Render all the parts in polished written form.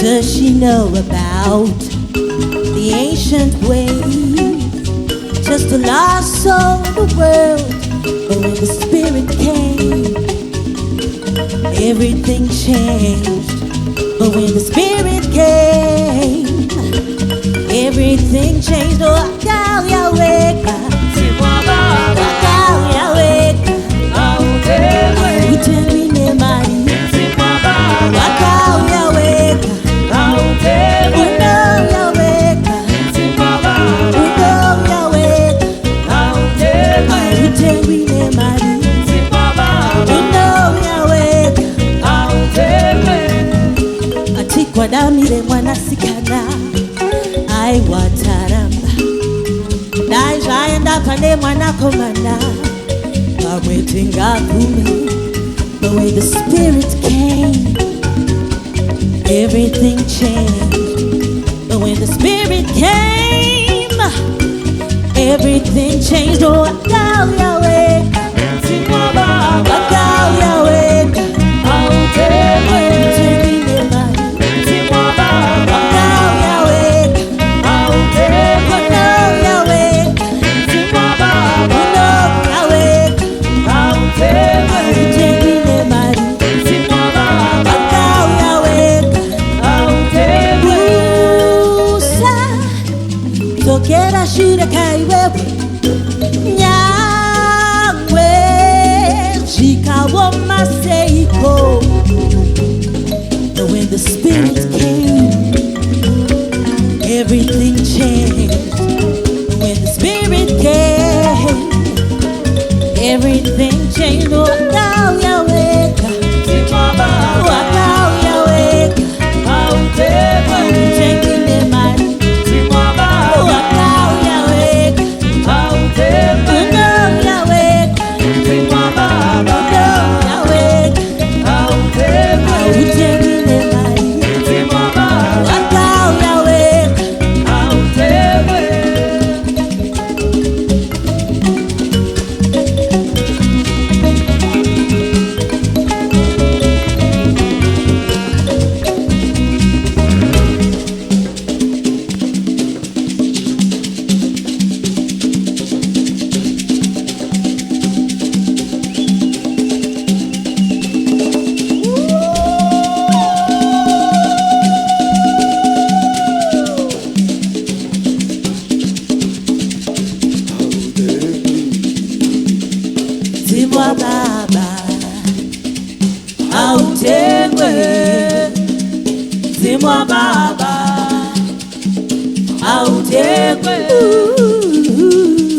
Does she know about the ancient ways? Just a lost soul in the world. But when the Spirit came, everything changed. But when the Spirit came, everything changed. Oh, Wakauya Wega, Wakauya Wega, uteni nemari. Wakauya Wega, Wakauya Wega, Wakauya Wega, uteni nemari. Wakauya Wega, atikwa damire mwanasikana. I wataramba ndaizvaenda pane mwanakomana pamwetinga kume. But when the Spirit came, everything changed. But when the Spirit came, everything changed. Oh, Wakauya Wega, Wakauya Wega, tokera shire kaiwewe nyangwe chikawo maseiko. But when the Spirit came, everything changed. When the Spirit came, everything changed. Oh, Wakauya Wega, Wakauya Wega, uteni nemari. Wakauya Wega, Wakauya Wega, Wakauya Wega, uteni nemari. Wakauya Wega. Zimwa baba autengwe, Zimwa baba autengwe,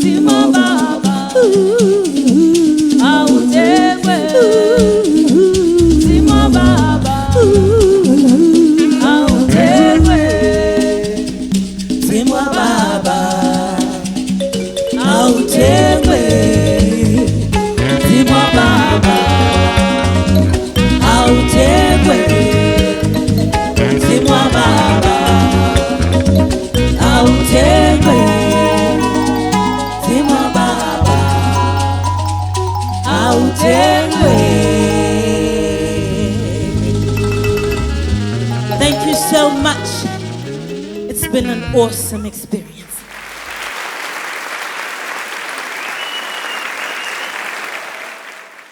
Zimwa baba autengwe, Zimwa baba autengwe, Zimwa baba autengwe. Thank you so much. It's been an awesome experience.